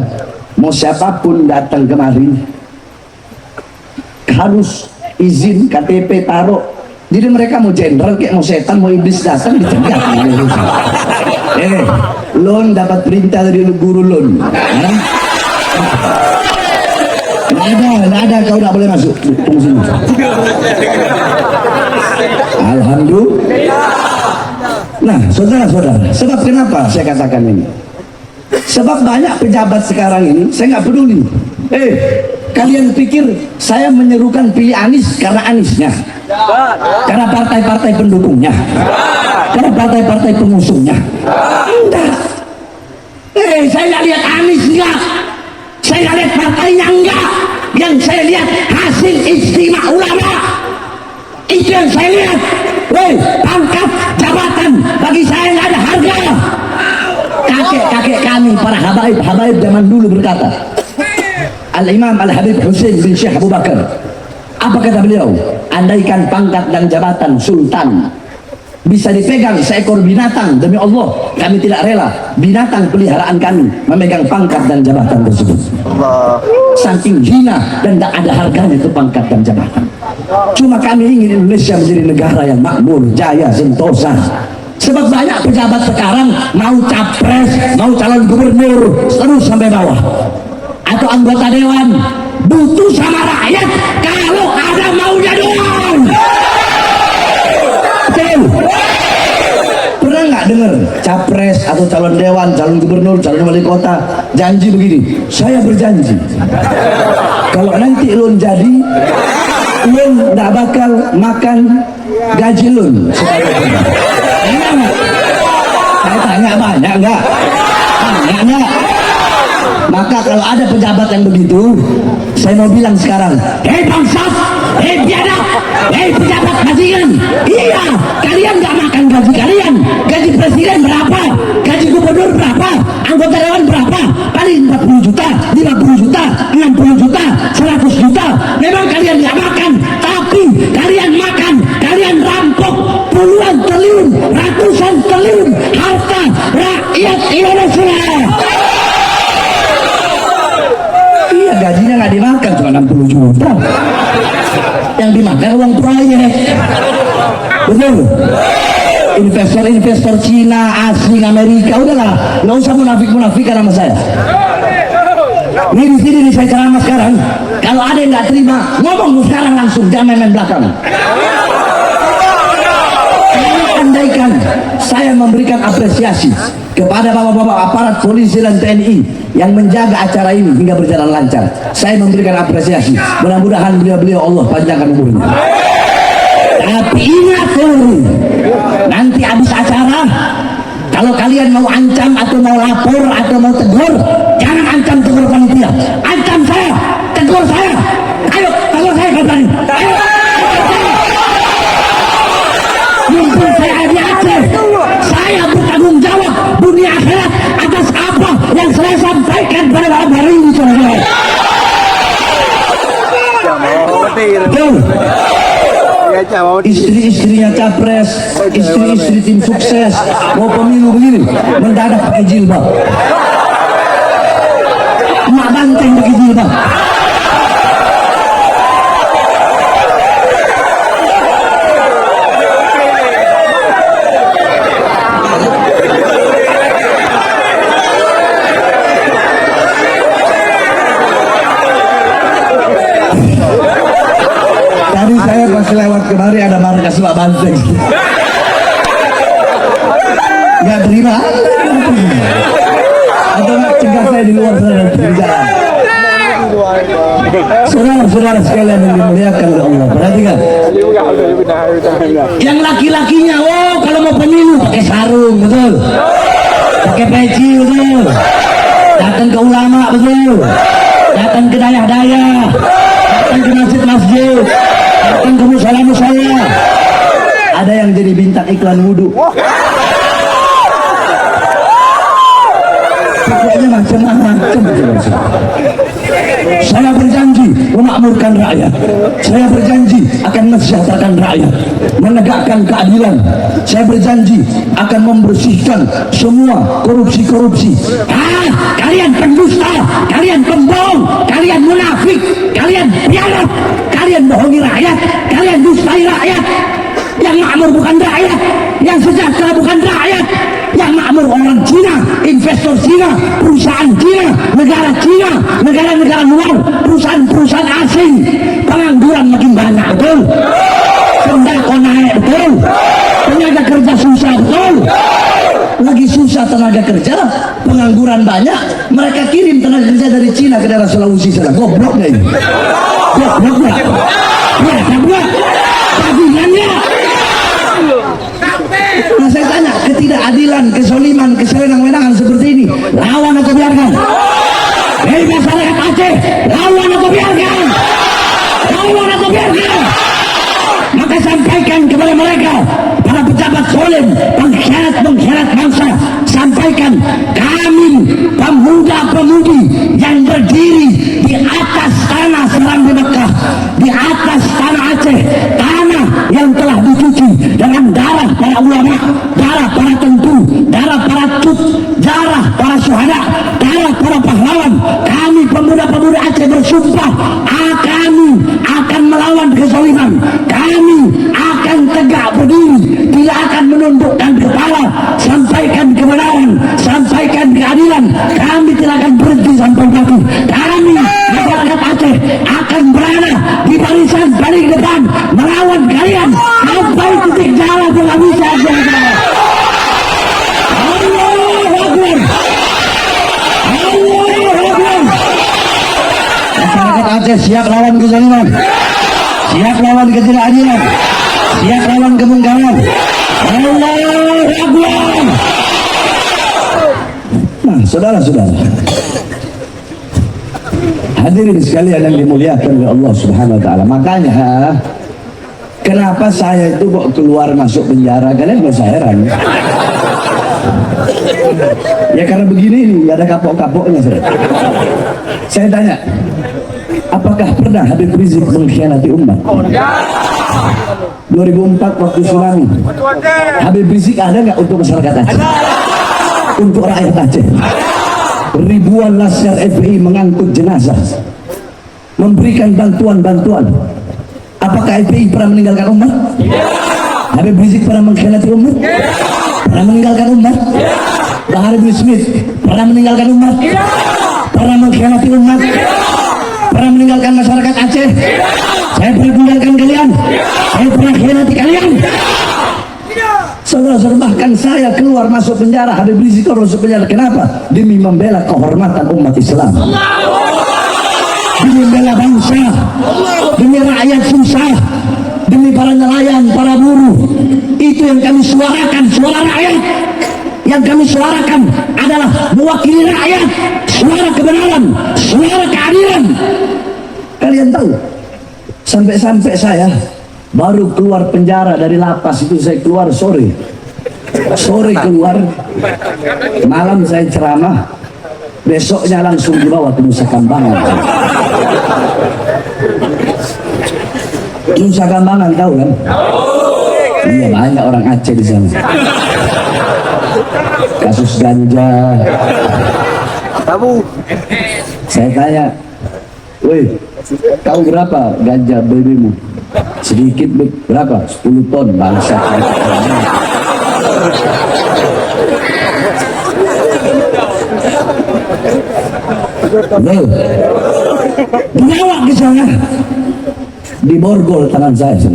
mau siapapun datang kemari harus izin KTP taruh. Jadi mereka mau jenderal kayak mau setan mau iblis datang dicegah. Lon dapat perintah dari guru Lon. Nggak ada, kau nggak boleh masuk. Tunggu sini. Alhamdulillah. Nah, saudara-saudara, sebab kenapa saya katakan ini? Sebab banyak pejabat sekarang ini, saya nggak peduli. Kalian pikir saya menyerukan pilih Anies karena Aniesnya, karena partai-partai pendukungnya, karena partai-partai pengusungnya? Enggak. Saya nggak lihat Anies, enggak. Saya nggak lihat partainya, enggak. Yang saya lihat hasil istimewa ulama. Itu yang saya lihat. Pangkat jabatan bagi saya nggak ada harga. Kakek-kakek kami, para habaib zaman dulu berkata, Al-Imam Al-Habib Hussein bin Syekh Abu Bakar, apa kata beliau? Andaikan pangkat dan jabatan sultan bisa dipegang seekor binatang, demi Allah kami tidak rela binatang peliharaan kami memegang pangkat dan jabatan tersebut. Saking hina dan tidak ada harganya itu pangkat dan jabatan. Cuma kami ingin Indonesia menjadi negara yang makmur, jaya, sentosa. Sebab banyak pejabat sekarang mau capres, mau calon gubernur terus sampai bawah, atau anggota dewan, butuh sama rakyat kalau ada maunya doang. Pernah nggak dengar capres atau calon dewan, calon gubernur, calon wali kota janji begini, saya berjanji kalau nanti Lun jadi, Lun nggak bakal makan gaji Lun. Saya tanya banyak nggak? Banyak nggak? Maka kalau ada pejabat yang begitu, saya mau bilang sekarang, bangsat, biadab, pejabat bajingan, iya, kalian nggak makan gaji kalian. Gaji presiden berapa? Gaji gubernur berapa? Anggota dewan berapa? Paling 40 juta, 50 juta, 60 juta, 100 juta. Memang kalian nggak makan, tapi kalian makan, kalian rampok puluhan triliun, ratusan triliun harta rakyat Indonesia. Iya, gajinya nggak dimakan, cuma 60 juta. Yang dimakan uang proyek. Betul. Investor-investor Cina, asing, Amerika, udahlah, nggak usah munafik-munafikan sama saya. Ini di sini saya ceramah sekarang. Kalau ada yang nggak terima, ngomong sekarang langsung, jangan main-main belakang. Andaikan saya memberikan apresiasi kepada bapak-bapak aparat polisi dan TNI yang menjaga acara ini hingga berjalan lancar, saya memberikan apresiasi. Mudah-mudahan beliau Allah panjangkan umurnya. Tapi Nanti habis acara, kalau kalian mau ancam atau mau lapor atau mau tegur, jangan ancam tegur panitia, ancam saya, tegur saya. Ayo, tegur saya kapan? Ayo. Mumpung saya di Aceh, saya bertanggung jawab dunia akhirat atas apa yang saya sampaikan pada malam hari ini, saudara. Betul. Istri-istrinya capres, istri-istri tim sukses, mau pemilu begini, mendadak pakai jilbab. Mak banteng pakai jilbab. Tadi saya pas lewat kemari ada markas Mak Banteng. Nggak terima. Atau nggak cegah saya di luar sana di jalan. Saudara-saudara sekalian yang dimuliakan oleh Allah, perhatikan. Yang laki-lakinya, oh kalau mau pemilu pakai sarung, betul. Pakai peci, betul. Datang ke ulama, betul. Datang ke dayah-dayah. Datang ke masjid-masjid. Datang ke musola-musola. Ada yang jadi bintang iklan wudhu. Pokoknya macam-macam. Saya berjanji memakmurkan rakyat. Saya berjanji akan mensejahterakan rakyat, menegakkan keadilan. Saya berjanji akan membersihkan semua korupsi-korupsi. Kalian pendusta, kalian pembohong, kalian munafik, kalian piarap, kalian bohongi rakyat, kalian dustai rakyat. Yang makmur bukan rakyat, yang sejahtera bukan rakyat. Yang makmur orang Cina, investor Cina, perusahaan Cina, negara Cina, negara-negara luar, perusahaan-perusahaan asing. Pengangguran makin banyak, betul. Sembako naik, betul. Tenaga kerja susah, betul. Lagi susah tenaga kerja, pengangguran banyak. Mereka kirim tenaga kerja dari Cina ke daerah Sulawesi sana. Goblok nggak ini? Goblok nggak? Ya, goblok. Tabungannya. Nah saya tanya, ketidakadilan, kesoliman, kesewenang-wenangan seperti ini, lawan atau biarkan? Hei masyarakat Aceh, lawan atau biarkan? Lawan atau biarkan? Maka sampaikan kepada mereka, para pejabat zalim, pengkhianat bangsa, sampaikan, kami pemuda-pemudi yang berdiri di atas tanah Seram di Mekah, di atas tanah Aceh, tanah yang telah dicuci dengan darah para ulama, darah para tentu, darah para tut, darah para syuhada, darah para pahlawan. Kami pemuda-pemuda Aceh bersumpah, kami akan melawan kezaliman, kami akan tegak berdiri, tidak akan menundukkan kepala. Sampaikan kebenaran, sampaikan keadilan, kami tidak akan berhenti sampai mati. Kami masyarakat Aceh akan berada di barisan paling depan melawan kalian sampai titik darah yang bisa jaga. Allahu Akbar. Allahu Akbar. Masyarakat Aceh siap lawan kezaliman, siap lawan ketidakadilan, siap lawan kemungkaran. Allahu Akbar. Nah, saudara-saudara, hadirin sekalian yang dimuliakan oleh Allah Subhanahu wa taala. Makanya kenapa saya itu kok keluar masuk penjara, kalian gak usah heran. Ya karena begini nih, ada kapok-kapoknya. Saya tanya, apakah pernah Habib Rizik mengkhianati umat? 2004 waktu tsunami, Habib Rizik ada nggak untuk masyarakat Aceh? Untuk rakyat Aceh? Ribuan laskar FPI mengangkut jenazah, memberikan bantuan-bantuan. Apakah FPI pernah meninggalkan umat? Habib Rizik pernah mengkhianati umat? Pernah meninggalkan umat? Bahar bin Smith pernah meninggalkan umat? Pernah mengkhianati umat? Pernah meninggalkan masyarakat Aceh? Saya pernah meninggalkan kalian? Saya pernah khianati kalian? Saudara-saudara, bahkan saya keluar masuk penjara, Habib Rizik keluar masuk penjara. Kenapa? Demi membela kehormatan umat Islam, demi membela bangsa, demi rakyat susah, demi para nelayan, para buruh, Itu yang kami suarakan, suara rakyat. Yang kami suarakan adalah mewakili rakyat, suara kebenaran, suara keadilan. Kalian tahu, sampai-sampai saya baru keluar penjara dari lapas itu, saya keluar sore keluar, malam saya ceramah, besoknya langsung dibawa ke Nusa Kambangan. Nusa Kambangan tahu kan? Iya, banyak orang Aceh di sana. Kasus ganja. Tabu. Saya tanya, woi, tahu berapa ganja belimu? Sedikit, berapa? 10 ton, bangsa. Dibawa ke sana, diborgol tangan saya,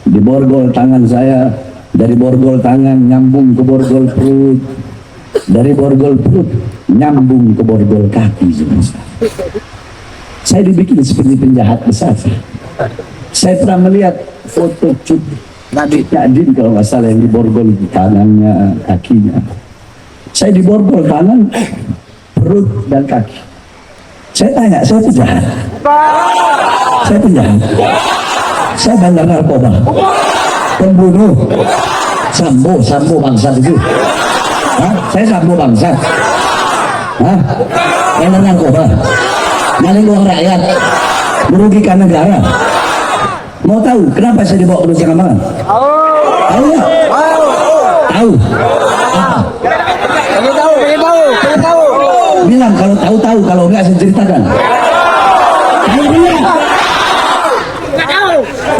diborgol tangan saya, dari borgol tangan nyambung ke borgol perut, dari borgol perut nyambung ke borgol kaki. Saya dibikin seperti penjahat besar. Saya pernah melihat foto Nabi Adin kalau nggak salah yang diborgol di tangannya, kakinya. Saya diborgol tangan, perut dan kaki. Saya tanya, saya penjahat? Saya penjahat? Saya bandar narkoba, pembunuh, sambo bangsat itu. Hah? Saya sambo bangsat. Hah? Bandar narkoba, maling uang rakyat, merugikan negara. Mau tahu kenapa saya dibawa ke Nusa Kambangan? Tahu ya? Tahu. Tahu. Bilang kalau tahu, kalau enggak saya ceritakan. Tahu dia.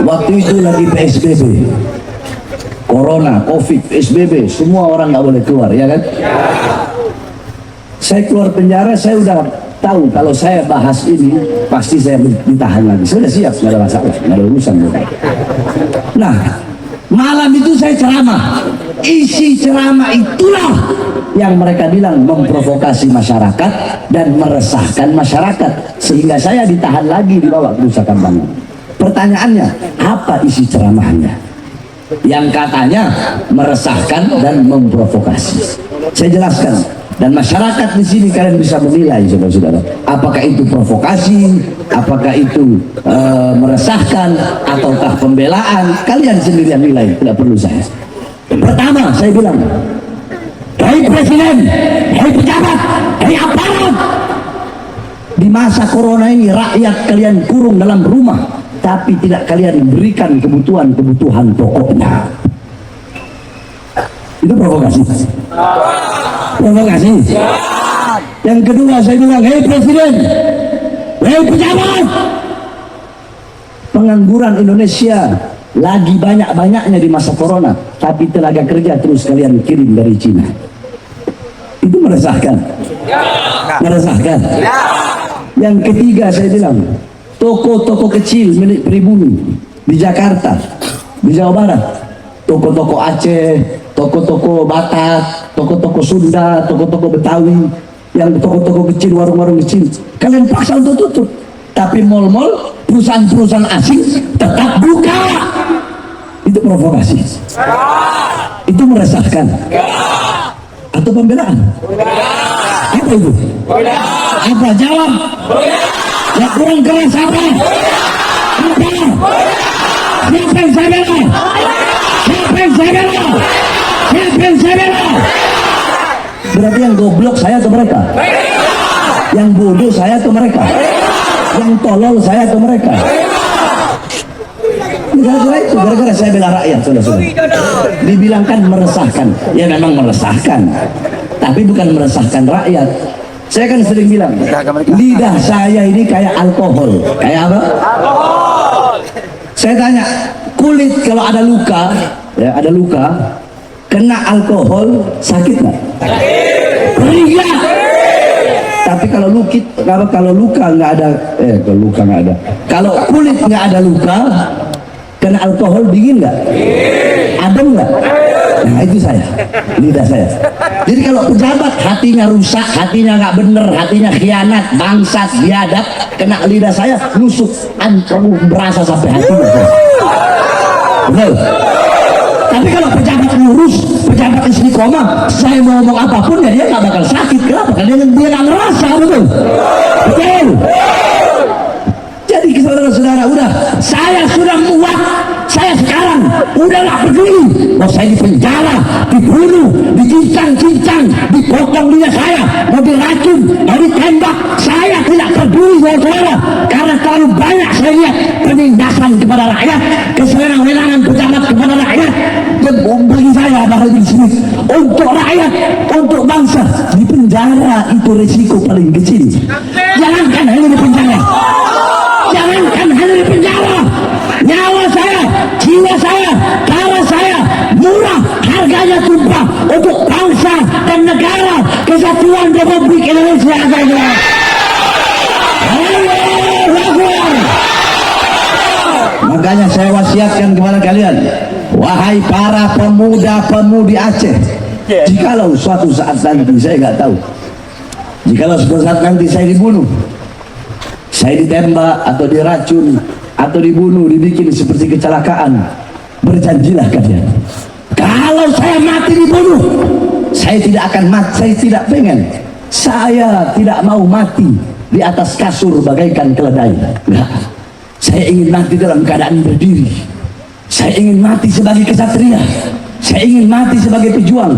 Waktu itu lagi PSBB, Corona, Covid, PSBB, semua orang nggak boleh keluar, ya kan? Saya keluar penjara, saya udah tahu kalau saya bahas ini pasti saya ditahan lagi. Saya sudah siap, nggak ada masalah, nggak ada urusan. Nah, malam itu saya ceramah. Isi ceramah itulah yang mereka bilang memprovokasi masyarakat dan meresahkan masyarakat, sehingga saya ditahan lagi dibawa ke Nusa Kambangan. Pertanyaannya, apa isi ceramahnya? Yang katanya meresahkan dan memprovokasi. Saya jelaskan. Dan masyarakat di sini kalian bisa menilai, saudara-saudara, apakah itu provokasi, apakah itu meresahkan, ataukah pembelaan. Kalian sendiri yang nilai, tidak perlu saya. Pertama, saya bilang, hei presiden, hei pejabat, hei aparat, di masa corona ini rakyat kalian kurung dalam rumah, tapi tidak kalian berikan kebutuhan pokoknya. Itu provokasi. Provokasi. Yang kedua saya bilang, hei presiden, hei pejabat, pengangguran Indonesia lagi banyak-banyaknya di masa corona, tapi tenaga kerja terus kalian kirim dari Cina. Itu meresahkan. Meresahkan. Yang ketiga saya bilang, toko-toko kecil milik pribumi di Jakarta, di Jawa Barat, toko-toko Aceh, toko-toko Batak, toko-toko Sunda, toko-toko Betawi, yang toko-toko kecil, warung-warung kecil, kalian paksa untuk tutup. Tapi mal-mal, perusahaan-perusahaan asing tetap buka. Itu provokasi. Itu meresahkan. Atau pembelaan? Apa itu? Apa? Jawab. Ya kurang keras apa? Apa? Siapa yang saya bela? Siapa yang saya bela? Siapa yang saya bela? Berarti yang goblok saya atau mereka? Yang bodoh saya atau mereka? Yang tolol saya atau mereka? Gara-gara itu, gara-gara saya bela rakyat, saudara-saudara. Dibilangkan meresahkan, ya memang meresahkan, tapi bukan meresahkan rakyat. Saya kan sering bilang, lidah saya ini kayak alkohol. Kayak apa? Saya tanya, kulit kalau ada luka, ya ada luka, kena alkohol sakit nggak? Iya. Tapi kalau luka nggak ada, kalau luka nggak ada, kalau kulit nggak ada luka, kena alkohol dingin nggak? Adem nggak? Nah itu saya, lidah saya. Jadi kalau pejabat hatinya rusak, hatinya nggak bener, hatinya khianat, bangsat, biadab, kena lidah saya, nusuk, berasa sampai hatinya. Betul. Tapi kalau pejabat lurus, pejabat istiqomah, saya mau ngomong apapun ya dia nggak bakal sakit. Kenapa? Karena dia nggak ngerasa, betul? Betul. Jadi saudara-saudara, udah saya sudah muak. Saya sekarang udah nggak peduli mau saya di penjara, dibunuh, dicincang-cincang, dipotong lidah saya, mau diracun, mau ditembak. Saya tidak peduli, saudara, karena terlalu banyak saya lihat penindasan kepada rakyat, kesewenang-wenangan pejabat kepada rakyat. Dan bagi saya bahwa di sini untuk rakyat, untuk bangsa, di penjara itu risiko paling kecil. Jangankan hanya di penjara, jangankan hanya di penjara, nyawa saya, jiwa saya, darah saya murah harganya tumpah untuk bangsa dan negara kesatuan Republik Indonesia. Makanya saya wasiatkan kepada kalian, wahai para pemuda-pemudi Aceh, jikalau suatu saat nanti, saya nggak tahu, jikalau suatu saat nanti saya dibunuh, saya ditembak atau diracun atau dibunuh, dibikin seperti kecelakaan, berjanjilah kalian, kalau saya mati dibunuh, saya tidak akan mati, saya tidak pengen, saya tidak mau mati di atas kasur bagaikan keledai. Enggak, saya ingin mati dalam keadaan berdiri. Saya ingin mati sebagai kesatria, saya ingin mati sebagai pejuang.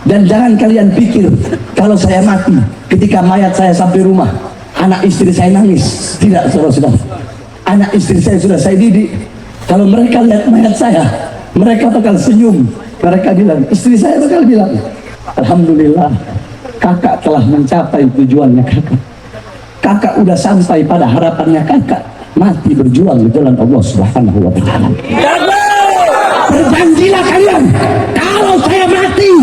Dan jangan kalian pikir kalau saya mati ketika mayat saya sampai rumah, anak istri saya nangis. Tidak, saudara-saudara, anak istri saya sudah saya didik. Kalau mereka lihat mayat saya, mereka bakal senyum. Mereka bilang, istri saya bakal bilang, alhamdulillah, kakak telah mencapai tujuannya kakak. Kakak udah sampai pada harapannya kakak, mati berjuang di jalan Allah Subhanahu wa Ta'ala. Berjanjilah kalian, kalau saya mati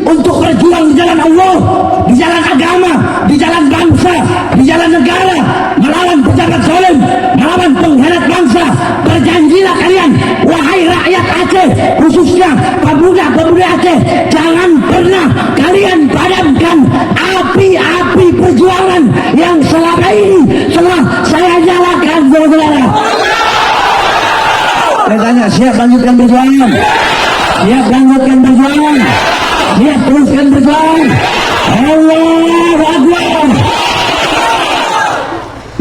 untuk berjuang di jalan Allah, di jalan agama, di jalan bangsa, di jalan negara, melawan pejabat zalim, melawan pengkhianat bangsa, berjanjilah kalian, wahai rakyat Aceh, khususnya pemuda-pemudi Aceh, jangan pernah kalian padamkan api-api perjuangan yang selama ini telah saya nyalakan, saudara. Saya tanya, siap lanjutkan perjuangan? Siap lanjutkan perjuangan? Siap teruskan perjuangan? Allahu Akbar.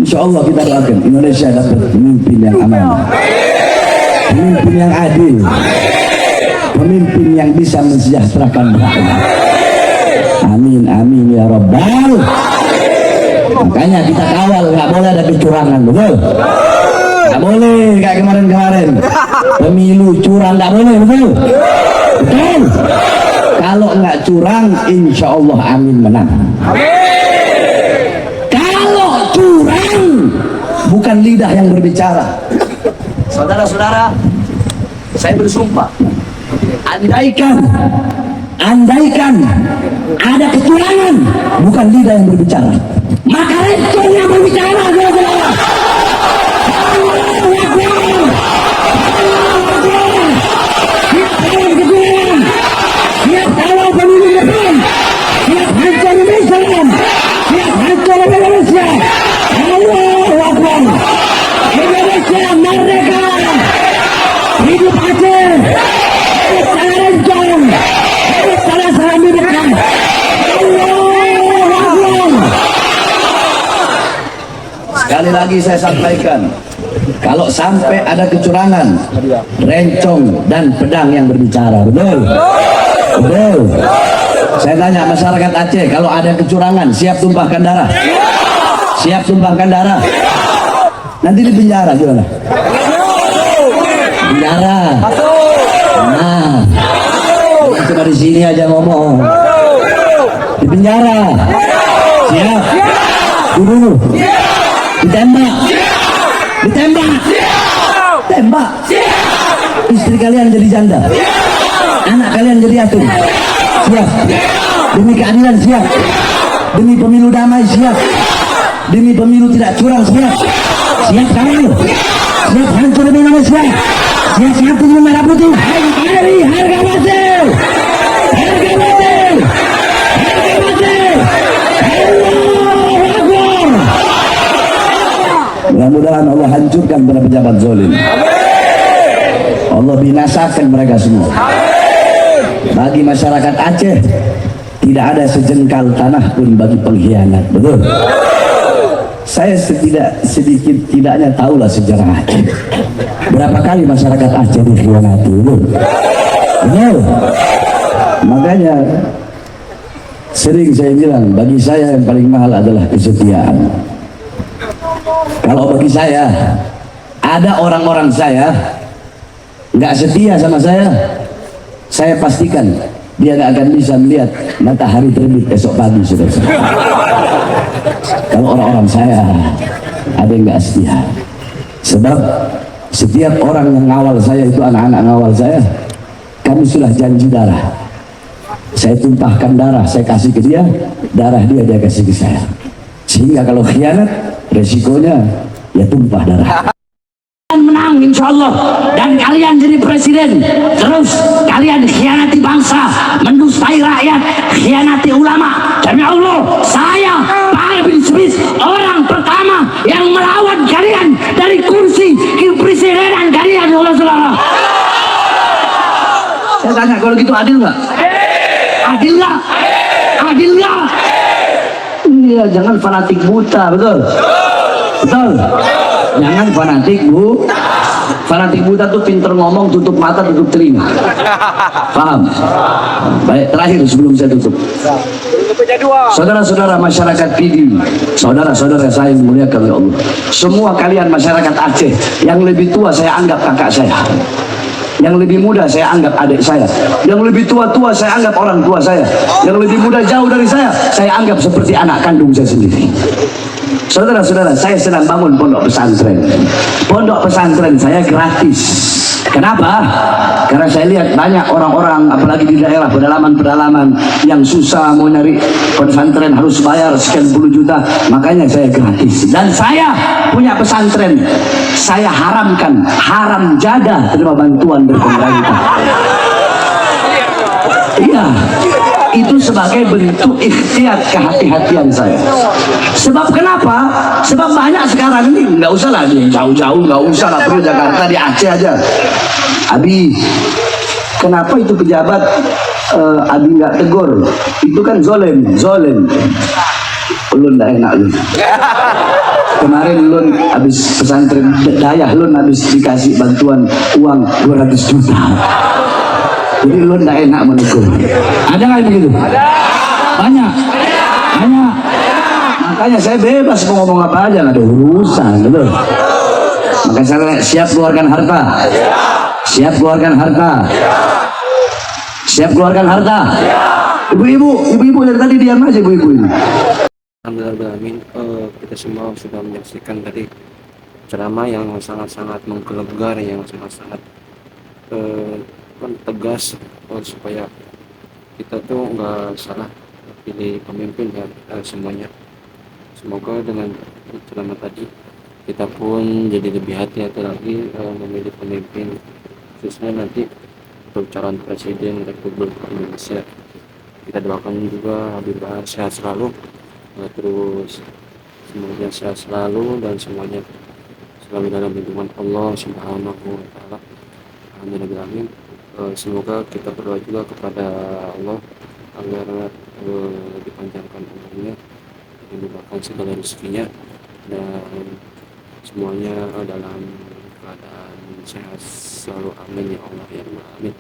Insya Allah kita doakan Indonesia dapat pemimpin yang amanah, pemimpin yang adil, pemimpin yang bisa mensejahterakan rakyat. Amin, amin ya Rabbal. Makanya kita kawal, nggak boleh ada kecurangan, betul? Nggak boleh kayak kemarin-kemarin pemilu curang, nggak boleh, betul? Betul. Kalau nggak curang, insya Allah amin menang. Kalau curang, bukan lidah yang berbicara. Saudara-saudara, saya bersumpah, andaikan ada kecurangan, bukan lidah yang berbicara, maka receh yang berbicara, saudara-saudara. Siap kawal pemilu depan, siap hancur Indonesia, siap hancur Indonesia. Allahu Akbar. Indonesia merdeka, hidup Aceh, hidup tanah rencong, hidup tanah salam hidupkan. Allahu Akbar. Sekali lagi saya sampaikan, kalau sampai ada kecurangan, rencong dan pedang yang berbicara, betul? Betul. Saya tanya masyarakat Aceh, kalau ada kecurangan, siap tumpahkan darah? Siap tumpahkan darah? Nanti di penjara gimana? Penjara. Nah, cuma di sini aja ngomong. Di penjara. Siap. Dibunuh. Ditembak. Ditembak. Tembak. Istri kalian jadi janda. Anak kalian jadi yatim. Siap. Demi keadilan siap. Demi pemilu damai siap. Demi pemilu tidak curang siap. Siap kamu. Siap hancur Indonesia. Siap satu merah putih. Hari harga mati. Harga mati. Harga mati. Allahu Akbar. Mudah-mudahan Allah hancurkan para pejabat zalim. Allah binasakan binasakan mereka semua. Bagi masyarakat Aceh tidak ada sejengkal tanah pun bagi pengkhianat, betul? Saya sedikit tidaknya tahulah sejarah Aceh. Berapa kali masyarakat Aceh dikhianati, betul? Betul. Makanya sering saya bilang, bagi saya yang paling mahal adalah kesetiaan. Kalau bagi saya ada orang-orang saya nggak setia sama saya pastikan dia nggak akan bisa melihat matahari terbit esok pagi, saudara. Kalau orang-orang saya ada yang nggak setia, sebab setiap orang yang ngawal saya itu anak-anak ngawal saya, kami sudah janji darah. Saya tumpahkan darah, saya kasih ke dia, darah dia kasih ke saya. Sehingga kalau khianat, resikonya ya tumpah darah. Menang insya Allah, dan kalian jadi presiden, terus kalian khianati bangsa, mendustai rakyat, khianati ulama. Demi Allah, saya Pak bin Smith orang pertama yang melawan kalian dari kursi kepresidenan kalian, Allah saudara. Saya tanya, kalau gitu adil nggak? Adil nggak? Adil nggak? Iya, jangan fanatik buta, betul? Betul? Jangan fanatik, Bu. Fanatik buta tuh pinter ngomong, tutup mata, tutup telinga. Paham? Baik, terakhir sebelum saya tutup. Saudara-saudara masyarakat PD, saudara-saudara saya yang muliakan oleh Allah. Semua kalian masyarakat Aceh, yang lebih tua saya anggap kakak saya. Yang lebih muda saya anggap adik saya. Yang lebih tua-tua saya anggap orang tua saya. Yang lebih muda jauh dari saya anggap seperti anak kandung saya sendiri. Saudara-saudara, saya sedang bangun pondok pesantren. Pondok pesantren saya gratis. Kenapa? Karena saya lihat banyak orang-orang, apalagi di daerah pedalaman-pedalaman yang susah mau nyari pesantren harus bayar sekian puluh juta. Makanya saya gratis. Dan saya punya pesantren. Saya haramkan, haram jadah terima bantuan dari pemerintah. Iya, itu sebagai bentuk ikhtiar kehati-hatian saya. Sebab kenapa? Sebab banyak sekarang ini, nggak usah lah jauh-jauh, nggak usah lah perlu Jakarta, di Aceh aja. Abi, kenapa itu pejabat Abi nggak tegur? Itu kan zolim. Lu nggak enak lu. Kemarin lu habis pesantren dayah, lu habis dikasih bantuan uang 200 juta. Jadi lu nggak enak menegur. Ada nggak begitu? Ada. Banyak. Makanya saya bebas mau ngomong apa aja, nggak ada urusan, betul. Maka saya siap keluarkan harta. Siap keluarkan harta. Siap keluarkan harta. Ibu-ibu dari tadi diam aja, ibu-ibu ini. Alhamdulillah, kita semua sudah menyaksikan tadi ceramah yang sangat-sangat menggelegar, yang sangat-sangat tegas, supaya kita tuh nggak salah pilih pemimpin ya, semuanya. Semoga dengan ceramah tadi kita pun jadi lebih hati-hati lagi memilih pemimpin, khususnya nanti untuk calon presiden Republik Indonesia. Kita doakan juga Habib Bahar sehat selalu, terus semoga sehat selalu dan semuanya selalu dalam lindungan Allah Subhanahu wa Ta'ala. Alhamdulillah. Semoga kita berdoa juga kepada Allah agar dipanjangkan umurnya, dimudahkan segala rezekinya, dan semuanya dalam keadaan sehat selalu. Amin ya Allah ya Rabbal alamin.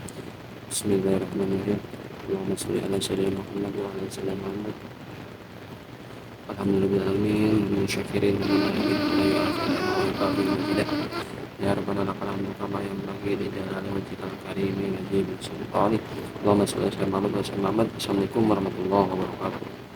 Bismillahirrahmanirrahim. Allahumma sholli ala sayyidina Muhammad wa ala sayyidina Muhammad. Alhamdulillahirrahmanirrahim. Min syakirin wa ya Rabbana lakal hamdu kama yanbaghi li jalali wajhikal karim wa li sultani. Allahumma sholli ala sayyidina Muhammad wa sallim. Assalamualaikum warahmatullahi wabarakatuh.